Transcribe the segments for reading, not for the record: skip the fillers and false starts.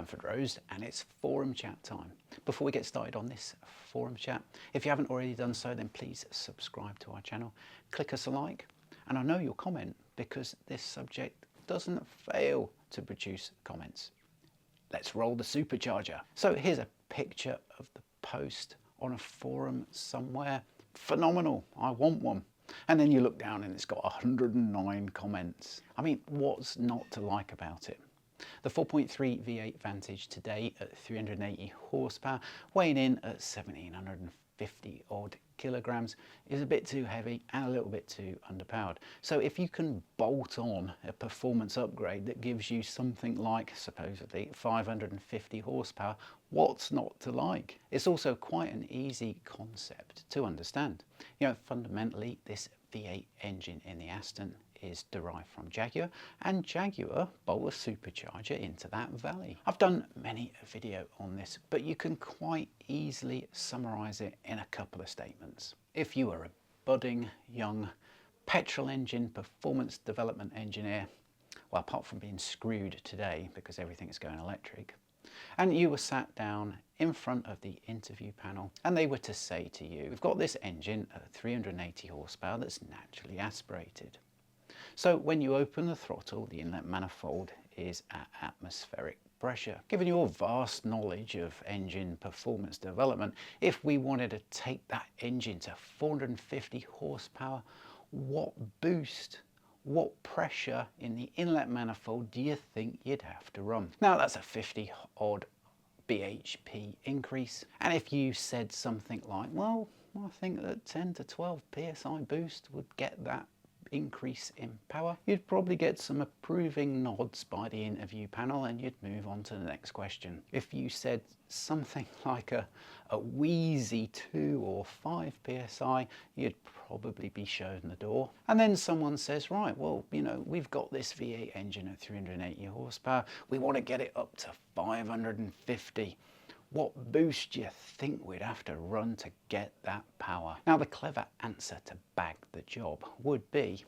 Bamfordrose, and it's forum chat time. Before we get started on this forum chat, if you haven't already done so, then please subscribe to our channel, click us a like, and I know you'll comment because this subject doesn't fail to produce comments. Let's roll the supercharger. So here's a picture of the post on a forum somewhere. Phenomenal, I want one. And then you look down and it's got 109 comments. I mean, what's not to like about it? The 4.3 V8 Vantage today at 380 horsepower, weighing in at 1750 odd kilograms, is a bit too heavy and a little bit too underpowered. So if you can bolt on a performance upgrade that gives you something like supposedly 550 horsepower, what's not to like? It's also quite an easy concept to understand. You know, fundamentally this V8 engine in the Aston is derived from Jaguar, and Jaguar bolt a supercharger into that valley. I've done many a video on this, but you can quite easily summarize it in a couple of statements. If you are a budding young petrol engine performance development engineer, well, apart from being screwed today because everything is going electric, and you were sat down in front of the interview panel and they were to say to you, we've got this engine at 380 horsepower that's naturally aspirated. So when you open the throttle, the inlet manifold is at atmospheric pressure. Given your vast knowledge of engine performance development, if we wanted to take that engine to 450 horsepower, what boost, what pressure in the inlet manifold do you think you'd have to run? Now that's a 50 odd bhp increase. And if you said something like, well, I think that 10 to 12 psi boost would get that increase in power, you'd probably get some approving nods by the interview panel and you'd move on to the next question. If you said something like a wheezy 2 or 5 psi, you'd probably be shown the door. And then someone says, right, well, you know, we've got this V8 engine at 380 horsepower, we want to get it up to 550. What boost do you think we'd have to run to get that power? Now the clever answer to bag the job would be,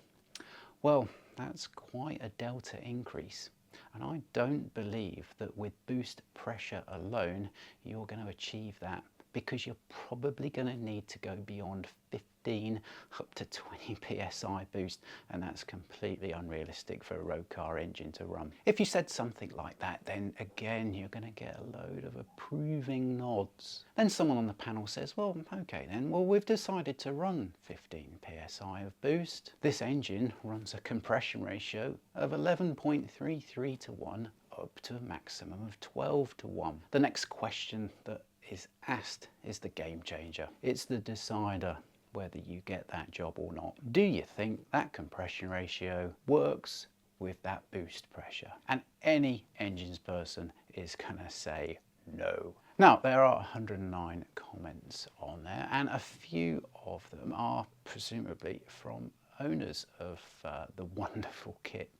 well, that's quite a delta increase. And I don't believe that with boost pressure alone, you're going to achieve that, because you're probably going to need to go beyond 15 up to 20 psi boost, and that's completely unrealistic for a road car engine to run. If you said something like that, then again you're going to get a load of approving nods. Then someone on the panel says, well, okay then, well, we've decided to run 15 psi of boost. This engine runs a compression ratio of 11.33 to 1 up to a maximum of 12 to 1. The next question that is asked is the game changer. It's the decider whether you get that job or not. Do you think that compression ratio works with that boost pressure? And any engines person is gonna say no. Now there are 109 comments on there, and a few of them are presumably from owners of the wonderful kit.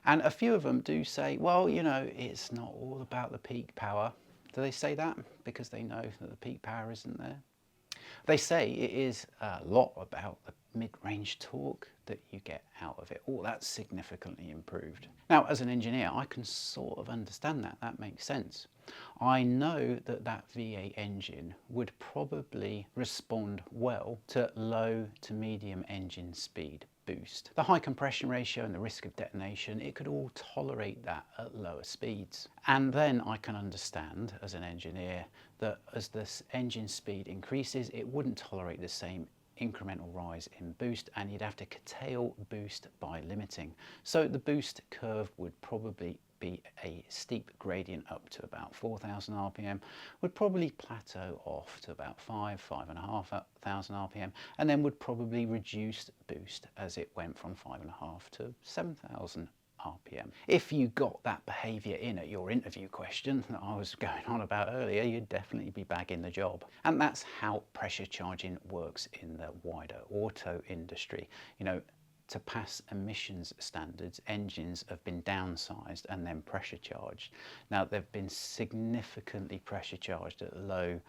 And a few of them do say, well, you know, it's not all about the peak power. Do they say that because they know that the peak power isn't there? They say it is a lot about the mid-range torque that you get out of it. Oh, that's significantly improved. Now, as an engineer, I can sort of understand that. That makes sense. I know that that V8 engine would probably respond well to low to medium engine speed boost. The high compression ratio and the risk of detonation, it could all tolerate that at lower speeds. And then I can understand as an engineer that as this engine speed increases, it wouldn't tolerate the same incremental rise in boost, and you'd have to curtail boost by limiting. So the boost curve would probably be a steep gradient up to about 4,000 RPM, would probably plateau off to about 5,500 RPM, and then would probably reduce boost as it went from 5,500 to 7,000 RPM. If you got that behaviour in at your interview question that I was going on about earlier, you'd definitely be bagging the job. And that's how pressure charging works in the wider auto industry. You know, to pass emissions standards, engines have been downsized and then pressure charged. Now they've been significantly pressure charged at low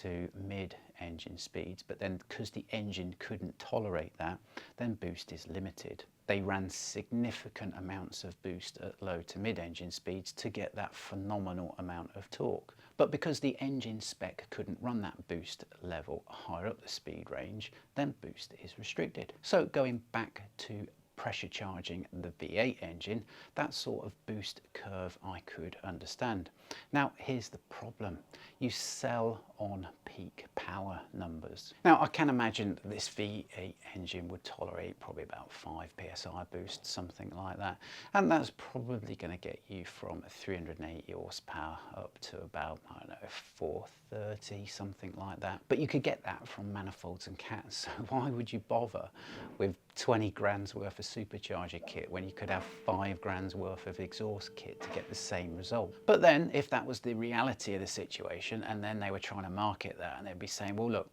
to mid-engine speeds, but then because the engine couldn't tolerate that, then boost is limited. They ran significant amounts of boost at low to mid-engine speeds to get that phenomenal amount of torque. But because the engine spec couldn't run that boost level higher up the speed range, then boost is restricted. So going back to pressure charging the V8 engine, that sort of boost curve I could understand. Now here's the problem: you sell on peak power numbers. Now I can imagine that this V8 engine would tolerate probably about 5 psi boost, something like that, and that's probably going to get you from 380 horsepower up to about, I don't know, 430, something like that. But you could get that from manifolds and cats, so why would you bother with 20 grand's worth of supercharger kit when you could have 5 grand's worth of exhaust kit to get the same result? But then if that was the reality of the situation, and then they were trying to market that, and they'd be saying, well look,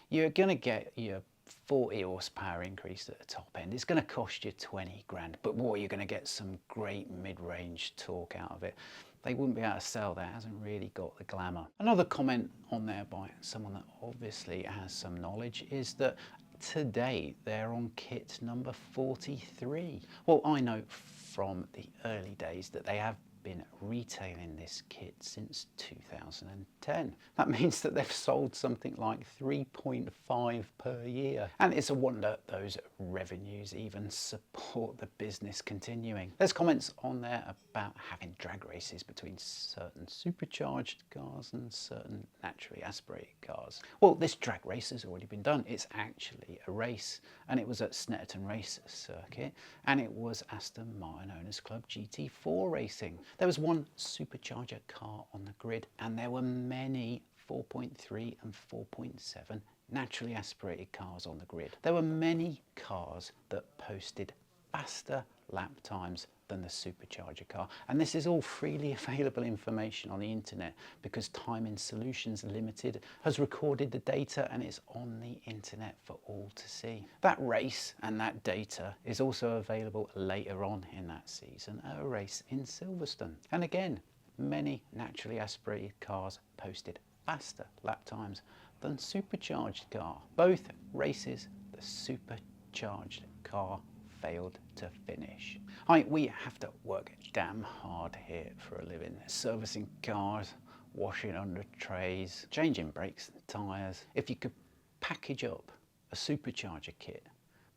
you're going to get your 40 horsepower increase at the top end, it's going to cost you 20 grand, but boy, you're going to get some great mid-range torque out of it. They wouldn't be able to sell that. It hasn't really got the glamour. Another comment on there by someone that obviously has some knowledge is that today they're on kit number 43. Well, I know from the early days that they have been retailing this kit since 2010. That means that they've sold something like 3.5 per year. And it's a wonder those revenues even support the business continuing. There's comments on there about having drag races between certain supercharged cars and certain naturally aspirated cars. Well, this drag race has already been done. It's actually a race, and it was at Snetterton Race Circuit, and it was Aston Martin Owners Club GT4 racing. There was one supercharger car on the grid, and there were many 4.3 and 4.7 naturally aspirated cars on the grid. There were many cars that posted faster lap times than the supercharger car, and this is all freely available information on the internet because Timing Solutions Limited has recorded the data and it's on the internet for all to see. That race and that data is also available later on in that season at a race in Silverstone, and again many naturally aspirated cars posted faster lap times than supercharged car. Both races the supercharged car failed to finish. We have to work damn hard here for a living, servicing cars, washing under trays, changing brakes and tyres. If you could package up a supercharger kit,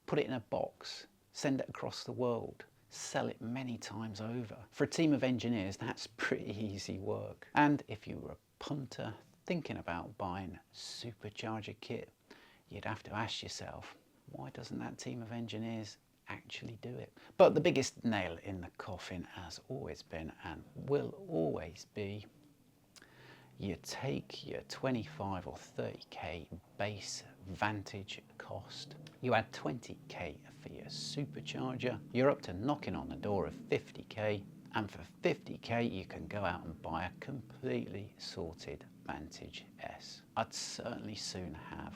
put it in a box, send it across the world, sell it many times over. For a team of engineers, that's pretty easy work. And if you were a punter thinking about buying supercharger kit, you'd have to ask yourself, why doesn't that team of engineers actually do it? But the biggest nail in the coffin has always been and will always be, you take your 25 or 30k base Vantage cost, you add 20k for your supercharger, you're up to knocking on the door of 50k, and for 50k you can go out and buy a completely sorted Vantage S. I'd certainly soon have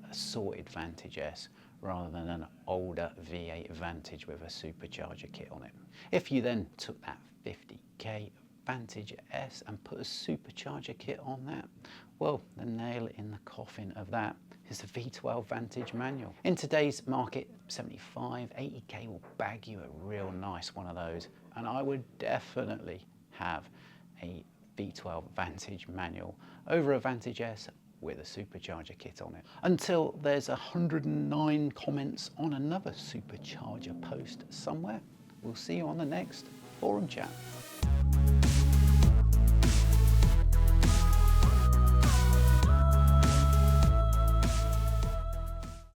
a sorted Vantage S rather than an older V8 Vantage with a supercharger kit on it. If you then took that 50k Vantage S and put a supercharger kit on that, well, the nail in the coffin of that is the V12 Vantage manual. In today's market, 75, 80k will bag you a real nice one of those, and I would definitely have a V12 Vantage manual over a Vantage S with a supercharger kit on it. Until there's 109 comments on another supercharger post somewhere, we'll see you on the next forum chat.